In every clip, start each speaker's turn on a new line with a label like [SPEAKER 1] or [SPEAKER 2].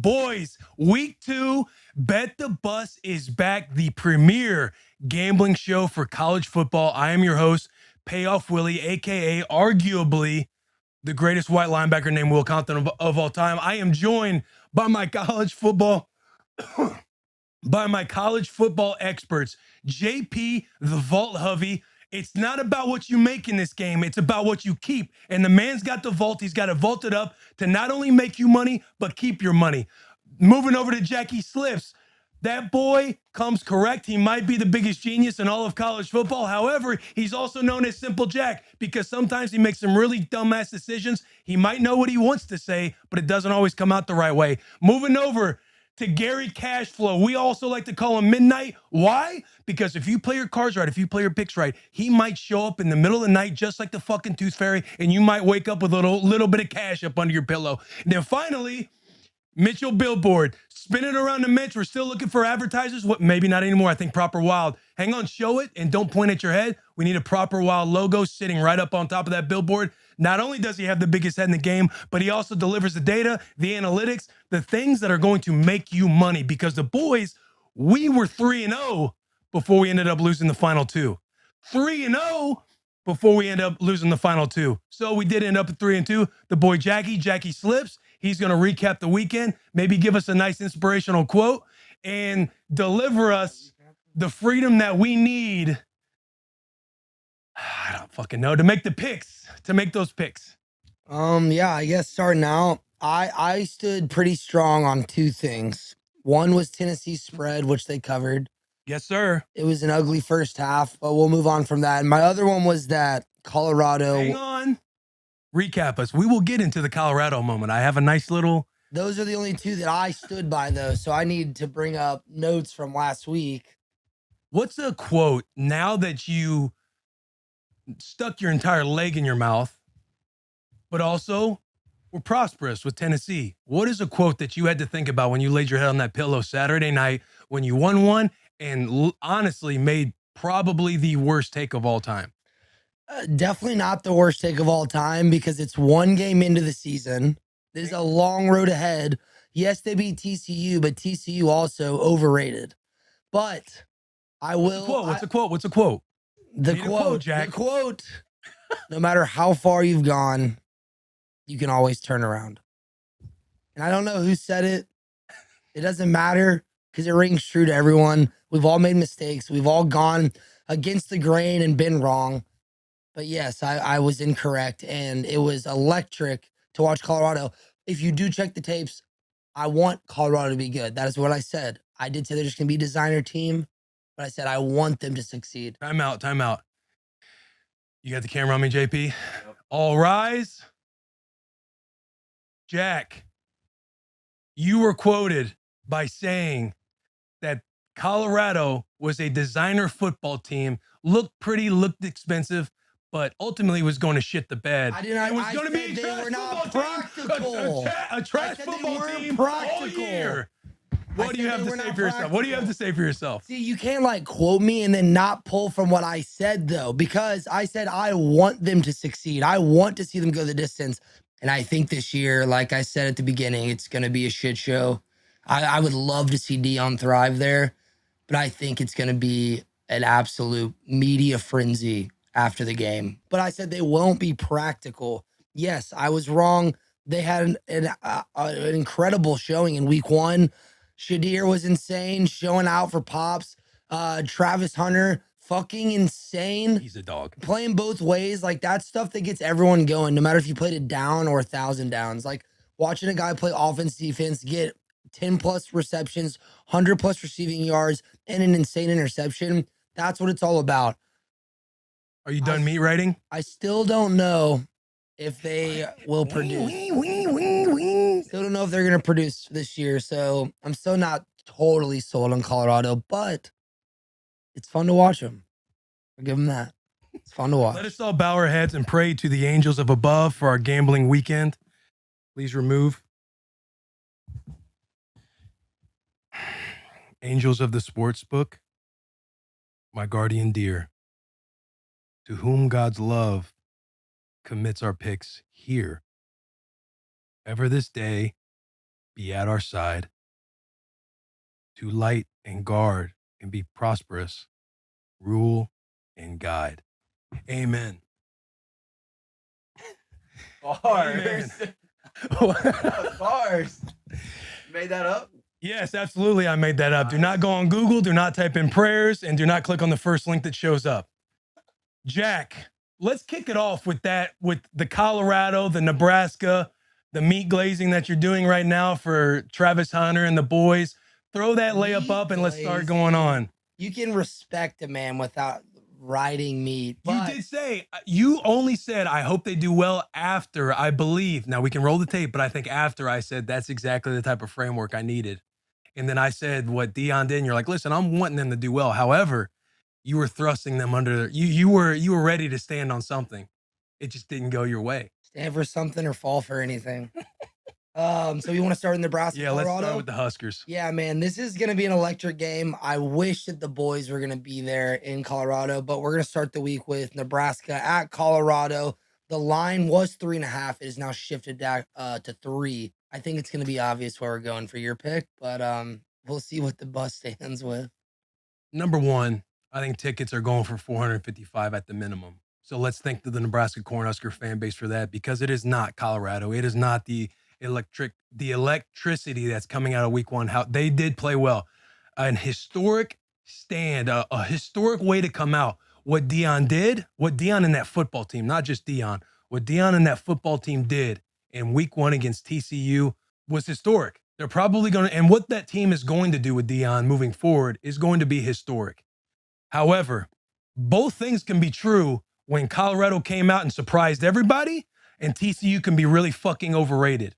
[SPEAKER 1] Boys, week 2, Bet the Bus is back, the premier gambling show for college football. I am your host, Payoff Willy, aka arguably the greatest white linebacker named Will Compton of all time. I am joined by my college football experts, JP the Vault Hovey. It's not about what you make in this game. It's about what you keep. And the man's got the vault. He's got it vaulted up to not only make you money, but keep your money. Moving over to Jackie Slips. That boy comes correct. He might be the biggest genius in all of college football. However, he's also known as Simple Jack because sometimes he makes some really dumbass decisions. He might know what he wants to say, but it doesn't always come out the right way. Moving over to Gary Cashflow. We also like to call him Midnight. Why? Because if you play your cards right, if you play your picks right, he might show up in the middle of the night just like the fucking Tooth Fairy, and you might wake up with a little bit of cash up under your pillow. And then finally, Mitchell Billboard, spinning around the Mitch. We're still looking for advertisers. What? Maybe not anymore. I think Proper Wild. Hang on, show it, and don't point at your head. We need a Proper Wild logo sitting right up on top of that billboard. Not only does he have the biggest head in the game, but he also delivers the data, the analytics, the things that are going to make you money. Because the boys, we were 3-0 before we ended up losing the final two. 3-0 before we end up losing the final two. So we did end up at 3-2. The boy Jackie Slips. He's going to recap the weekend, maybe give us a nice inspirational quote, and deliver us the freedom that we need. I don't fucking know, to make those picks.
[SPEAKER 2] Yeah, I guess starting out, I stood pretty strong on two things. One was Tennessee spread, which they covered.
[SPEAKER 1] Yes, sir.
[SPEAKER 2] It was an ugly first half, but we'll move on from that. And my other one was that Colorado.
[SPEAKER 1] Hang on. Recap us. We will get into the Colorado moment. I have a nice little.
[SPEAKER 2] Those are the only two that I stood by, though. So I need to bring up notes from last week.
[SPEAKER 1] What's a quote now that you stuck your entire leg in your mouth, but also were prosperous with Tennessee? What is a quote that you had to think about when you laid your head on that pillow Saturday night when you won one and honestly made probably the worst take of all time?
[SPEAKER 2] Definitely not the worst take of all time because it's one game into the season. There's a long road ahead. Yes, they beat TCU, but TCU also overrated. But I will.
[SPEAKER 1] What's a quote?
[SPEAKER 2] The quote, Jack. The quote. No matter how far you've gone, you can always turn around. And I don't know who said it. It doesn't matter because it rings true to everyone. We've all made mistakes. We've all gone against the grain and been wrong. But yes, I was incorrect, and it was electric to watch Colorado. If you do check the tapes, I want Colorado to be good. That is what I said. I did say they're just going to be a designer team, but I said I want them to succeed.
[SPEAKER 1] Time out. You got the camera on me, JP? Yep. All rise. Jack, you were quoted by saying that Colorado was a designer football team, looked pretty, looked expensive, but ultimately was going to shit the bed.
[SPEAKER 2] I did not.
[SPEAKER 1] It was
[SPEAKER 2] I
[SPEAKER 1] going to be a
[SPEAKER 2] said they
[SPEAKER 1] trash
[SPEAKER 2] were not
[SPEAKER 1] football
[SPEAKER 2] practical.
[SPEAKER 1] team, a trash football team all year. What do you have to say for yourself? What do you have to say for yourself?
[SPEAKER 2] See, you can't like quote me and then not pull from what I said though, because I said I want them to succeed. I want to see them go the distance. And I think this year, like I said at the beginning, it's going to be a shit show. I would love to see Deion thrive there, but I think it's going to be an absolute media frenzy after the game. But I said they won't be practical. Yes, I was wrong. They had an incredible showing in week 1. Shadir was insane, showing out for Pops. Travis Hunter, fucking insane.
[SPEAKER 1] He's a dog.
[SPEAKER 2] Playing both ways, like that's stuff that gets everyone going, no matter if you played it down or 1,000 downs. Like watching a guy play offense, defense, get 10 plus receptions, 100 plus receiving yards, and an insane interception. That's what it's all about.
[SPEAKER 1] Are you done meat writing?
[SPEAKER 2] I still don't know if they will produce. Still don't know if they're going to produce this year. So I'm still not totally sold on Colorado, but it's fun to watch them. I'll give them that. It's fun to watch.
[SPEAKER 1] Let us all bow our heads and pray to the angels of above for our gambling weekend. Please remove. Angels of the sports book, my guardian dear, to whom God's love commits our picks here. Ever this day, be at our side, to light and guard and be prosperous, rule and guide. Amen.
[SPEAKER 3] Bars. Bars. You made that up?
[SPEAKER 1] Yes, absolutely. I made that up. Do not go on Google. Do not type in prayers and do not click on the first link that shows up. Jack, let's kick it off with the Colorado, the Nebraska, the meat glazing that you're doing right now for Travis Hunter and the boys. Throw that layup up and let's start going on.
[SPEAKER 2] You can respect a man without riding meat.
[SPEAKER 1] You did say, you only said, I hope they do well after, I believe. Now we can roll the tape, but I think after I said that's exactly the type of framework I needed. And then I said what Deion did, and you're like, listen, I'm wanting them to do well. However, you were thrusting them under, you were ready to stand on something. It just didn't go your way.
[SPEAKER 2] Stand for something or fall for anything. So you want to start in Nebraska,
[SPEAKER 1] Colorado?
[SPEAKER 2] Let's
[SPEAKER 1] start with the Huskers.
[SPEAKER 2] Yeah, man, this is going to be an electric game. I wish that the boys were going to be there in Colorado, but we're going to start the week with Nebraska at Colorado. The line was 3.5. It is now shifted back to 3. I think it's going to be obvious where we're going for your pick, but we'll see what the bus stands with.
[SPEAKER 1] Number one, I think tickets are going for $455 at the minimum. So let's thank the Nebraska Cornhusker fan base for that, because it is not Colorado. It is not the electricity that's coming out of week one. How they did play well. An historic stand, a historic way to come out. What Deion did, what Deion and that football team, not just Deion, what Deion and that football team did in week one against TCU was historic. They're probably going to, and what that team is going to do with Deion moving forward is going to be historic. However, both things can be true when Colorado came out and surprised everybody, and TCU can be really fucking overrated.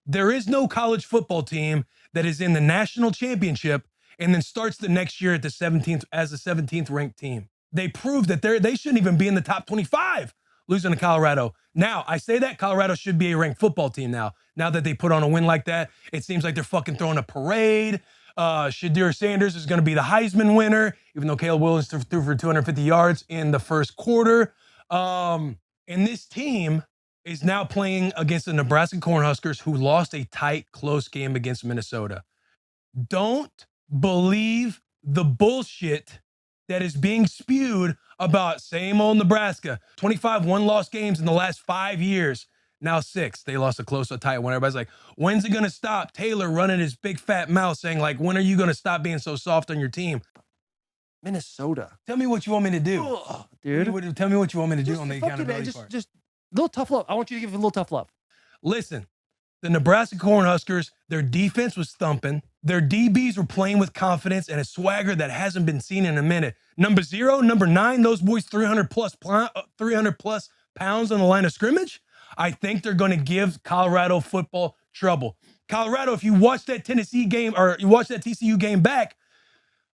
[SPEAKER 1] There is no college football team that is in the national championship and then starts the next year at the 17th as the 17th ranked team. They proved that they shouldn't even be in the top 25, losing to Colorado. Now, I say that Colorado should be a ranked football team now. Now that they put on a win like that, it seems like they're fucking throwing a parade. Shadir Sanders is going to be the Heisman winner, even though Caleb Williams threw for 250 yards in the first quarter. And this team is now playing against the Nebraska Cornhuskers, who lost a tight, close game against Minnesota. Don't believe the bullshit that is being spewed about same old Nebraska. 25 one-loss games in the last 5 years. Now 6. They lost a close, a tight one. Everybody's like, when's it going to stop? Taylor running his big fat mouth saying, like, when are you going to stop being so soft on your team?
[SPEAKER 3] Minnesota.
[SPEAKER 1] Tell me what you want me to do.
[SPEAKER 3] Ugh, dude.
[SPEAKER 1] Tell me what you want me to do
[SPEAKER 3] Just
[SPEAKER 1] on the
[SPEAKER 3] fucking,
[SPEAKER 1] accountability part.
[SPEAKER 3] Just a little tough love. I want you to give it a little tough love.
[SPEAKER 1] Listen, the Nebraska Cornhuskers, their defense was thumping. Their DBs were playing with confidence and a swagger that hasn't been seen in a minute. Number 0, number 9, those boys 300 plus pounds on the line of scrimmage. I think they're going to give Colorado football trouble. Colorado, if you watch that Tennessee game or you watch that TCU game back,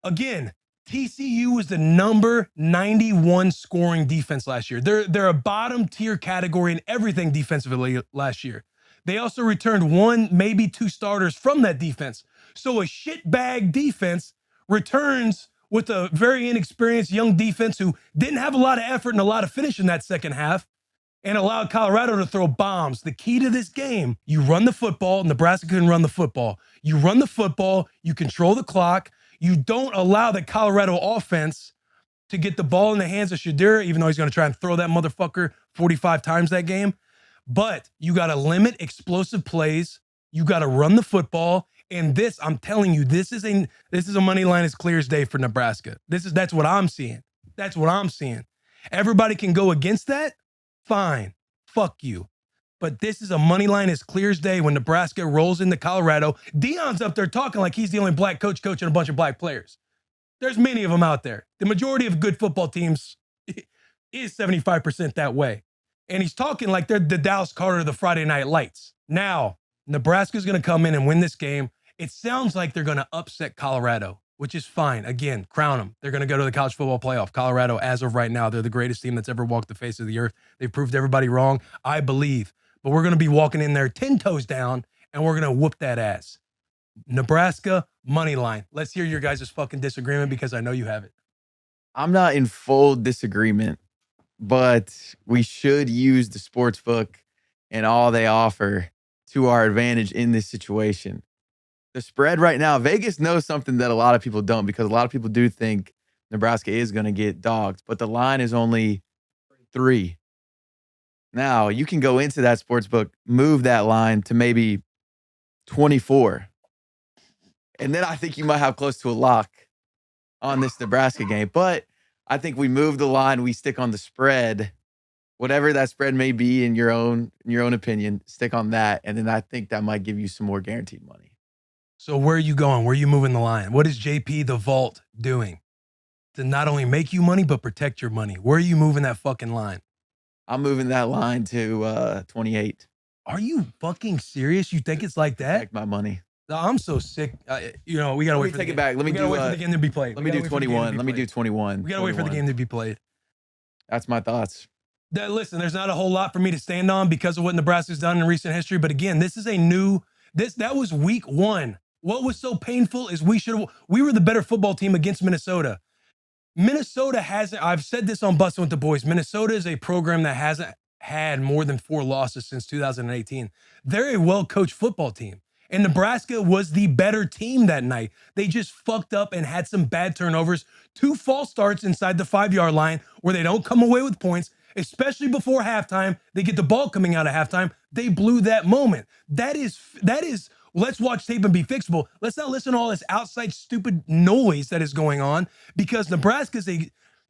[SPEAKER 1] again, TCU was the number 91 scoring defense last year. They're a bottom tier category in everything defensively last year. They also returned 1, maybe 2 starters from that defense. So a shitbag defense returns with a very inexperienced young defense who didn't have a lot of effort and a lot of finish in that second half and allowed Colorado to throw bombs. The key to this game, you run the football. Nebraska couldn't run the football. You run the football, you control the clock. You don't allow the Colorado offense to get the ball in the hands of Shadir, even though he's going to try and throw that motherfucker 45 times that game. But you got to limit explosive plays. You got to run the football. And this, I'm telling you, this is a money line as clear as day for Nebraska. That's what I'm seeing. That's what I'm seeing. Everybody can go against that. Fine. Fuck you. But this is a money line as clear as day when Nebraska rolls into Colorado. Deion's up there talking like he's the only black coach coaching a bunch of black players. There's many of them out there. The majority of good football teams is 75% that way. And he's talking like they're the Dallas Carter of the Friday Night Lights. Now, Nebraska's going to come in and win this game. It sounds like they're going to upset Colorado, which is fine. Again, crown them. They're going to go to the college football playoff. Colorado, as of right now, they're the greatest team that's ever walked the face of the earth. They've proved everybody wrong, I believe. But we're going to be walking in there 10 toes down, and we're going to whoop that ass. Nebraska, money line. Let's hear your guys' fucking disagreement because I know you have it.
[SPEAKER 4] I'm not in full disagreement, but we should use the sports book and all they offer to our advantage in this situation. The spread right now, Vegas knows something that a lot of people don't, because a lot of people do think Nebraska is going to get dogged, but the line is only 3. Now, you can go into that sports book, move that line to maybe 24. And then I think you might have close to a lock on this Nebraska game. But I think we move the line, we stick on the spread, whatever that spread may be in your own opinion, stick on that. And then I think that might give you some more guaranteed money.
[SPEAKER 1] So where are you going? Where are you moving the line? What is JP the Vault doing to not only make you money, but protect your money? Where are you moving that fucking line?
[SPEAKER 4] I'm moving that line to 28.
[SPEAKER 1] Are you fucking serious? You think it's like that?
[SPEAKER 4] Protect my money.
[SPEAKER 1] No, I'm so sick. We gotta wait for
[SPEAKER 4] take
[SPEAKER 1] the
[SPEAKER 4] it back. Let me
[SPEAKER 1] wait for the game to be played.
[SPEAKER 4] Let me do 21. Let me do 21.
[SPEAKER 1] We gotta wait for the game to be played.
[SPEAKER 4] That's my thoughts.
[SPEAKER 1] Listen, there's not a whole lot for me to stand on because of what Nebraska's done in recent history. But again, this is that was week 1. What was so painful is we were the better football team against Minnesota. Minnesota hasn't, I've said this on Bussin with the Boys, Minnesota is a program that hasn't had more than 4 losses since 2018. They're a well-coached football team. And Nebraska was the better team that night. They just fucked up and had some bad turnovers, 2 false starts inside the 5-yard line where they don't come away with points, especially before halftime. They get the ball coming out of halftime. They blew that moment. That is, let's watch tape and be fixable. Let's not listen to all this outside stupid noise that is going on, because Nebraska's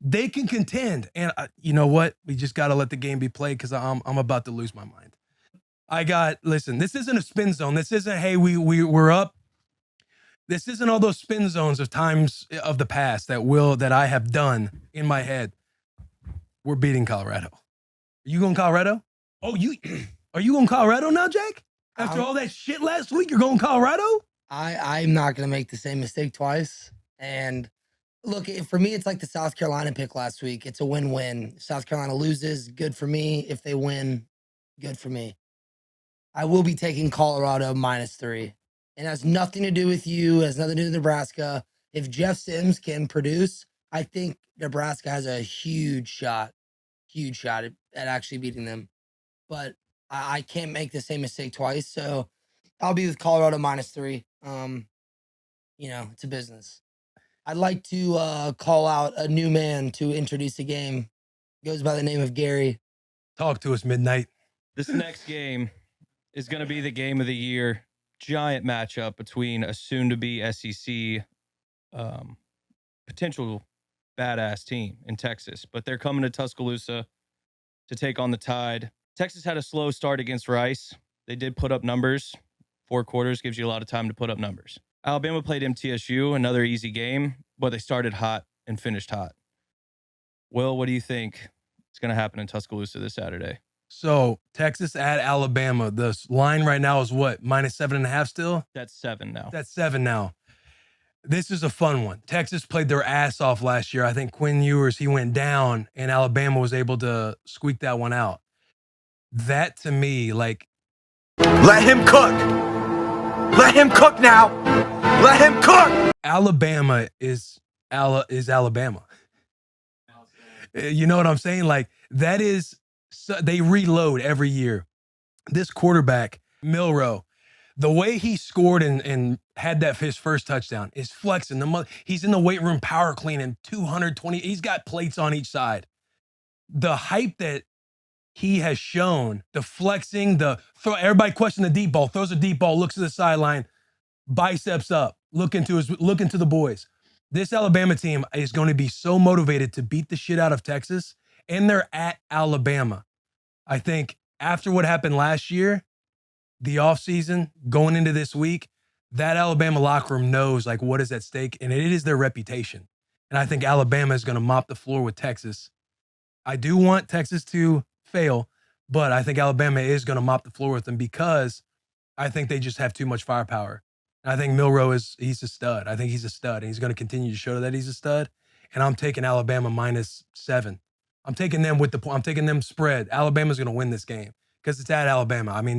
[SPEAKER 1] they can contend. And you know what? We just got to let the game be played, because I'm about to lose my mind. Listen, this isn't a spin zone. This isn't, hey, we're up. This isn't all those spin zones of times of the past that I have done in my head. We're beating Colorado. Are you going Colorado? Oh, are you going Colorado now, Jake? After all that shit last week, you're going Colorado?
[SPEAKER 2] I'm not going to make the same mistake twice. And look, for me, it's like the South Carolina pick last week. It's a win-win. If South Carolina loses, good for me. If they win, good for me. I will be taking Colorado -3. It has nothing to do with you. It has nothing to do with Nebraska. If Jeff Sims can produce, I think Nebraska has a huge shot at actually beating them. But I can't make the same mistake twice. So I'll be with Colorado -3. It's a business. I'd like to call out a new man to introduce the game. Goes by the name of Gary.
[SPEAKER 1] Talk to us, Midnight.
[SPEAKER 5] This next game is going to be the game of the year. Giant matchup between a soon-to-be SEC potential badass team in Texas. But they're coming to Tuscaloosa to take on the Tide. Texas had a slow start against Rice. They did put up numbers. 4 quarters gives you a lot of time to put up numbers. Alabama played MTSU, another easy game, but they started hot and finished hot. Will, what do you think is going to happen in Tuscaloosa this Saturday?
[SPEAKER 1] So Texas at Alabama. The line right now is what? -7.5 still?
[SPEAKER 5] That's 7 now.
[SPEAKER 1] That's 7 now. This is a fun one. Texas played their ass off last year. I think Quinn Ewers, he went down, and Alabama was able to squeak that one out. That to me, like,
[SPEAKER 6] let him cook. Let him cook now. Let him cook.
[SPEAKER 1] Alabama is Alabama. You know what I'm saying? Like, that is, they reload every year. This quarterback, Milroe, the way he scored and had his first touchdown is flexing. He's in the weight room power cleaning 220. He's got plates on each side. The hype that he has shown, the flexing, everybody question the deep ball, throws a deep ball, looks to the sideline, biceps up, look into the boys. This Alabama team is going to be so motivated to beat the shit out of Texas, and they're at Alabama. I think after what happened last year, the offseason, going into this week, that Alabama locker room knows like what is at stake, and it is their reputation. And I think Alabama is going to mop the floor with Texas. I do want Texas to fail, but I think Alabama is going to mop the floor with them because I think they just have too much firepower. And I think Milroe he's a stud. I think he's a stud, and he's going to continue to show that he's a stud. And I'm taking Alabama -7. I'm taking them spread. Alabama's going to win this game because it's at Alabama. I mean,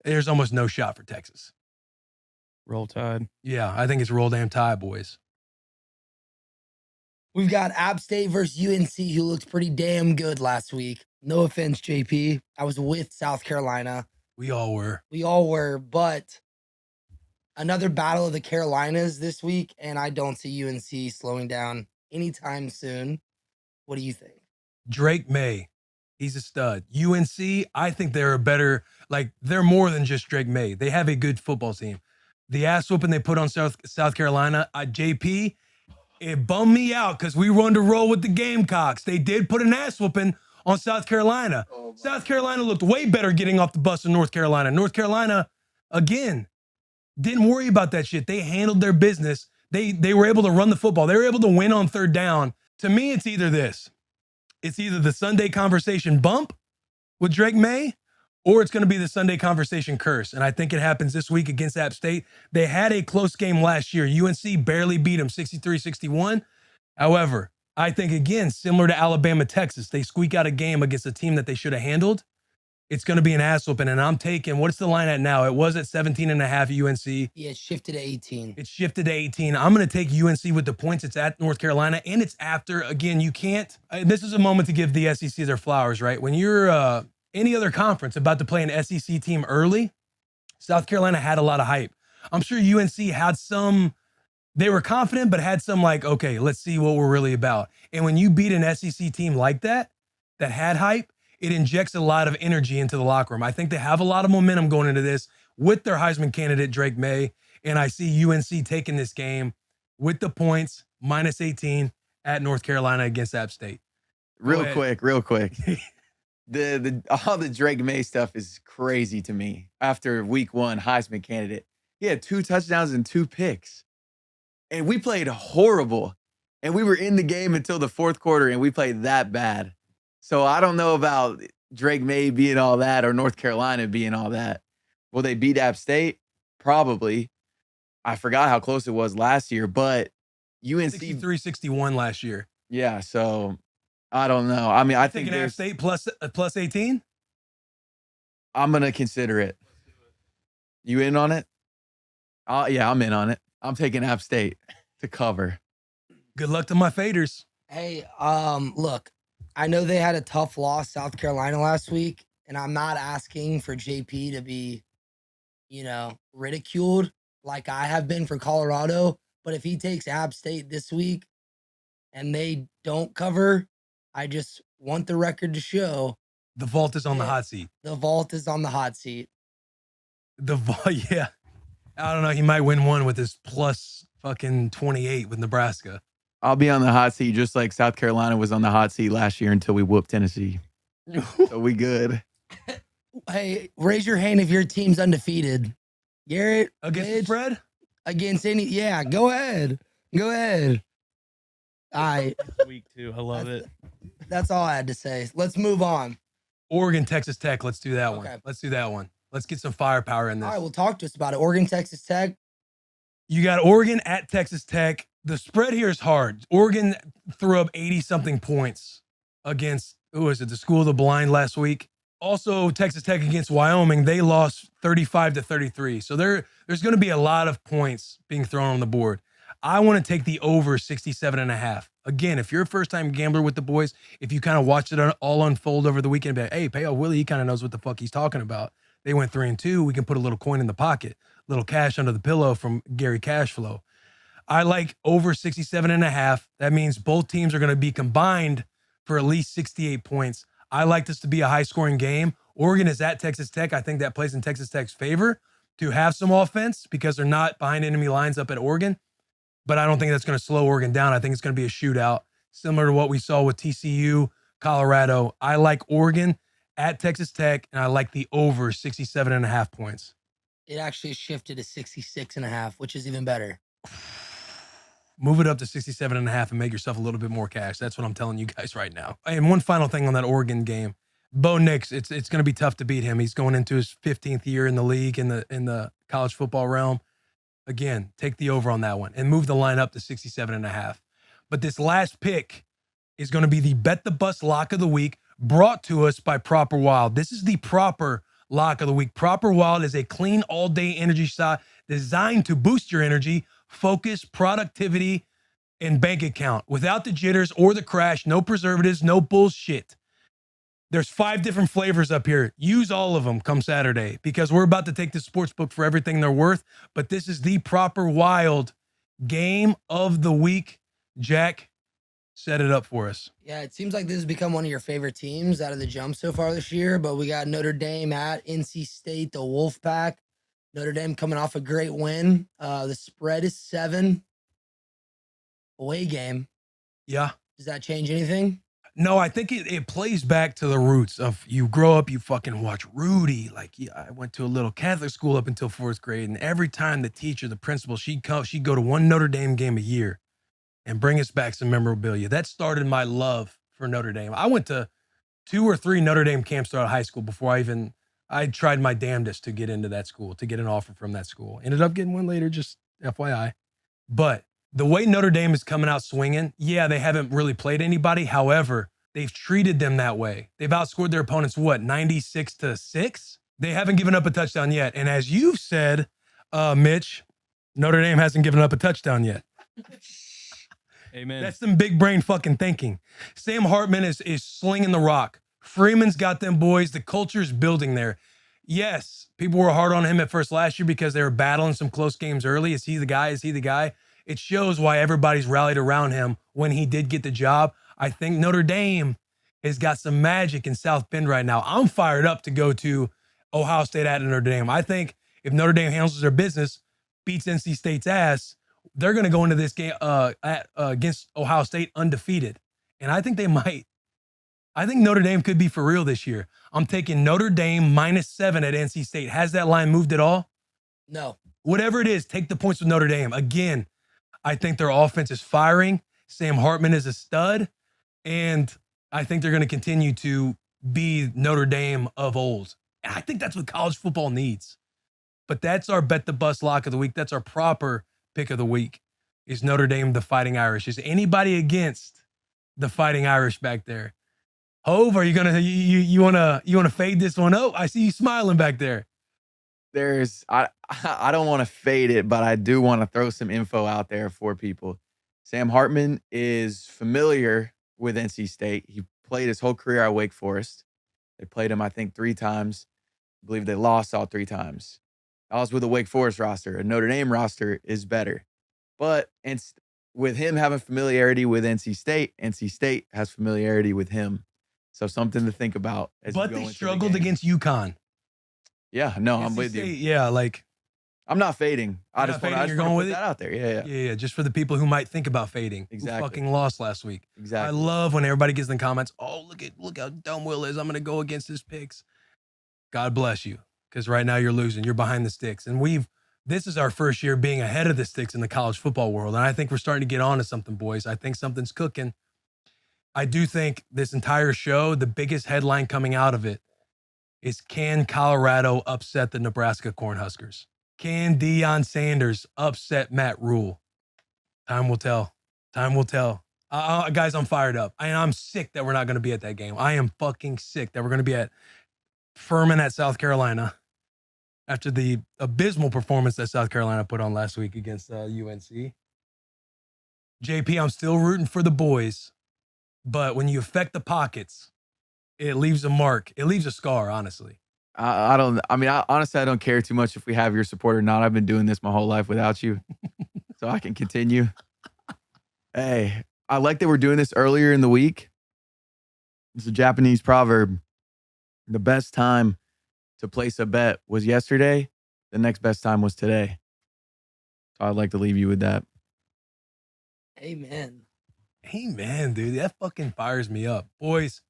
[SPEAKER 1] there's almost no shot for Texas.
[SPEAKER 5] Roll Tide.
[SPEAKER 1] Yeah, I think it's roll damn Tide, boys.
[SPEAKER 2] We've got App State versus UNC, who looked pretty damn good last week. No offense, JP. I was with South Carolina.
[SPEAKER 1] We all were.
[SPEAKER 2] We all were, but another battle of the Carolinas this week, and I don't see UNC slowing down anytime soon. What do you think?
[SPEAKER 1] Drake Maye, he's a stud. UNC, I think they're a better, like they're more than just Drake Maye. They have a good football team. The ass whooping they put on South Carolina, JP, it bummed me out because we run to roll with the Gamecocks. They did put an ass whooping on South Carolina. South Carolina looked way better getting off the bus than North Carolina. North Carolina, again, didn't worry about that shit. They handled their business. They were able to run the football. They were able to win on third down. To me, it's either this. It's either the Sunday conversation bump with Drake Maye, or it's going to be the Sunday conversation curse. And I think it happens this week against App State. They had a close game last year. UNC barely beat them 63-61. However, I think, again, similar to Alabama, Texas, they squeak out a game against a team that they should have handled. It's going to be an ass whooping, and I'm taking, what's the line at now? It was at 17.5 UNC.
[SPEAKER 2] Yeah, it shifted to 18.
[SPEAKER 1] It's shifted to 18. I'm going to take UNC with the points. It's at North Carolina, and it's after. Again, you can't. This is a moment to give the SEC their flowers, right? When you're any other conference about to play an SEC team early, South Carolina had a lot of hype. I'm sure UNC had some, they were confident, but had some like, okay, let's see what we're really about. And when you beat an SEC team like that had hype, it injects a lot of energy into the locker room. I think they have a lot of momentum going into this with their Heisman candidate, Drake Maye. And I see UNC taking this game with the points, minus 18 at North Carolina against App State.
[SPEAKER 4] Real quick. All the Drake Maye stuff is crazy to me. After week one, Heisman candidate, he had 2 touchdowns and 2 picks. And we played horrible. And we were in the game until the fourth quarter, and we played that bad. So I don't know about Drake Maye being all that or North Carolina being all that. Will they beat App State? Probably. I forgot how close it was last year, but UNC
[SPEAKER 1] 63-61 last year.
[SPEAKER 4] Yeah, so I don't know. I mean, I think
[SPEAKER 1] App State plus 18.
[SPEAKER 4] I'm gonna consider it. You in on it? Yeah, I'm in on it. I'm taking App State to cover.
[SPEAKER 1] Good luck to my faders.
[SPEAKER 2] Hey, look, I know they had a tough loss, South Carolina, last week, and I'm not asking for JP to be, ridiculed like I have been for Colorado. But if he takes App State this week and they don't cover, I just want the record to show
[SPEAKER 1] the vault is on the hot seat.
[SPEAKER 2] The vault is on the hot seat.
[SPEAKER 1] Yeah. I don't know. He might win one with his plus fucking 28 with Nebraska.
[SPEAKER 4] I'll be on the hot seat just like South Carolina was on the hot seat last year until we whooped Tennessee. So we good.
[SPEAKER 2] Hey, raise your hand if your team's undefeated. Garrett?
[SPEAKER 1] Against the spread?
[SPEAKER 2] Against any, yeah, go ahead. Go ahead. All right.
[SPEAKER 5] Week 2. I love it.
[SPEAKER 2] That's all I had to say. Let's move on.
[SPEAKER 1] Oregon, Texas Tech. Let's do that one.
[SPEAKER 2] Okay.
[SPEAKER 1] Let's do that one. Let's get some firepower in this.
[SPEAKER 2] All right, well, talk to us about it. Oregon, Texas Tech.
[SPEAKER 1] You got Oregon at Texas Tech. The spread here is hard. Oregon threw up 80-something points against, the School of the Blind last week. Also, Texas Tech against Wyoming, they lost 35-33. So there's going to be a lot of points being thrown on the board. I want to take the over 67.5. Again, if you're a first-time gambler with the boys, if you kind of watched it all unfold over the weekend, be like, hey, Payoff Willy, he kind of knows what the fuck he's talking about. They went 3-2. We can put a little coin in the pocket, a little cash under the pillow from Gary Cashflow. I like over 67.5. That means both teams are going to be combined for at least 68 points. I like this to be a high-scoring game. Oregon is at Texas Tech. I think that plays in Texas Tech's favor to have some offense because they're not behind enemy lines up at Oregon. But I don't think that's going to slow Oregon down. I think it's going to be a shootout, similar to what we saw with TCU, Colorado. I like Oregon at Texas Tech, and I like the over 67.5 points.
[SPEAKER 2] It actually shifted to 66.5, which is even better.
[SPEAKER 1] Move it up to 67.5 and make yourself a little bit more cash. That's what I'm telling you guys right now. And one final thing on that Oregon game. Bo Nix, it's going to be tough to beat him. He's going into his 15th year in the league in the college football realm. Again, take the over on that one and move the line up to 67.5. But this last pick is going to be the Bet the Bus lock of the week, brought to us by Proper Wild. This is the proper lock of the week. Proper Wild is a clean all-day energy shot designed to boost your energy, focus, productivity, and bank account without the jitters or the crash. No preservatives, no bullshit. There's 5 different flavors up here. Use all of them come Saturday because we're about to take the sports book for everything they're worth. But this is the proper wild game of the week. Jack, set it up for us.
[SPEAKER 2] Yeah, it seems like this has become one of your favorite teams out of the jump so far this year. But we got Notre Dame at NC State, the Wolfpack. Notre Dame coming off a great win. The spread is 7. Away game.
[SPEAKER 1] Yeah.
[SPEAKER 2] Does that change anything?
[SPEAKER 1] No, I think it plays back to the roots of you grow up, you fucking watch Rudy. Like, yeah, I went to a little Catholic school up until 4th grade, and every time the teacher, the principal, she'd go to one Notre Dame game a year and bring us back some memorabilia. That started my love for Notre Dame. I went to 2 or 3 Notre Dame camps throughout high school before I tried my damnedest to get into that school, to get an offer from that school. Ended up getting one later, just FYI. But the way Notre Dame is coming out swinging, yeah, they haven't really played anybody. However, they've treated them that way. They've outscored their opponents, 96-6? They haven't given up a touchdown yet. And as you've said, Mitch, Notre Dame hasn't given up a touchdown yet.
[SPEAKER 5] Amen.
[SPEAKER 1] That's some big brain fucking thinking. Sam Hartman is slinging the rock. Freeman's got them boys. The culture's building there. Yes, people were hard on him at first last year because they were battling some close games early. Is he the guy? Is he the guy? It shows why everybody's rallied around him when he did get the job. I think Notre Dame has got some magic in South Bend right now. I'm fired up to go to Ohio State at Notre Dame. I think if Notre Dame handles their business, beats NC State's ass, they're going to go into this game against Ohio State undefeated. And I think they might. I think Notre Dame could be for real this year. I'm taking Notre Dame -7 at NC State. Has that line moved at all?
[SPEAKER 2] No.
[SPEAKER 1] Whatever it is, take the points with Notre Dame. Again, I think their offense is firing. Sam Hartman is a stud. And I think they're going to continue to be Notre Dame of old. And I think that's what college football needs. But that's our bet the bus lock of the week. That's our proper pick of the week. Is Notre Dame the Fighting Irish? Is anybody against the Fighting Irish back there? Hove, are you gonna you wanna fade this one? Oh, I see you smiling back there.
[SPEAKER 4] I don't want to fade it, but I do want to throw some info out there for people. Sam Hartman is familiar with NC State. He played his whole career at Wake Forest. They played him, I think, 3 times. I believe they lost all 3 times. I was with a Wake Forest roster. A Notre Dame roster is better. But with him having familiarity with NC State has familiarity with him. So something to think about.
[SPEAKER 1] But they struggled against UConn.
[SPEAKER 4] Yeah, no, I'm
[SPEAKER 1] NC
[SPEAKER 4] with
[SPEAKER 1] State,
[SPEAKER 4] you.
[SPEAKER 1] Yeah, like
[SPEAKER 4] I'm not fading. I just want to put that out there.
[SPEAKER 1] Yeah. Just for the people who might think about fading.
[SPEAKER 4] Exactly.
[SPEAKER 1] Who fucking lost last week.
[SPEAKER 4] Exactly.
[SPEAKER 1] I love when everybody gets in the comments, oh, look how dumb Will is. I'm gonna go against his picks. God bless you. Because right now you're losing. You're behind the sticks. And this is our first year being ahead of the sticks in the college football world. And I think we're starting to get on to something, boys. I think something's cooking. I do think this entire show, the biggest headline coming out of it is, can Colorado upset the Nebraska Cornhuskers? Can Deion Sanders upset Matt Rhule? Time will tell. Time will tell. Guys, I'm fired up. I'm sick that we're not going to be at that game. I am fucking sick that we're going to be at Furman at South Carolina after the abysmal performance that South Carolina put on last week against UNC. JP, I'm still rooting for the boys, but when you affect the pockets, it leaves a mark. It leaves a scar, honestly.
[SPEAKER 4] Honestly, I don't care too much if we have your support or not. I've been doing this my whole life without you, so I can continue. Hey, I like that we're doing this earlier in the week. It's a Japanese proverb. The best time to place a bet was yesterday. The next best time was today. So I'd like to leave you with that.
[SPEAKER 2] Amen.
[SPEAKER 1] Amen, dude. That fucking fires me up. Boys,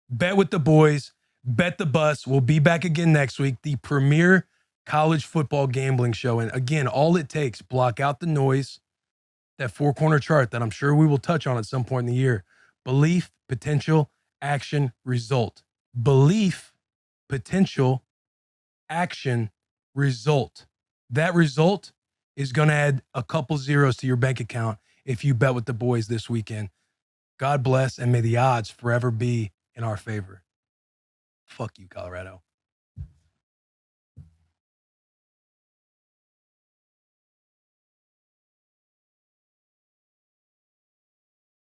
[SPEAKER 1] bet with the boys. Bet the bus. We'll be back again next week. The premier college football gambling show. And again, all it takes, block out the noise, that 4-corner chart that I'm sure we will touch on at some point in the year. Belief, potential, action, result. Belief, potential, action, result. That result is going to add a couple zeros to your bank account if you bet with the boys this weekend. God bless, and may the odds forever be in our favor. Fuck you, Colorado.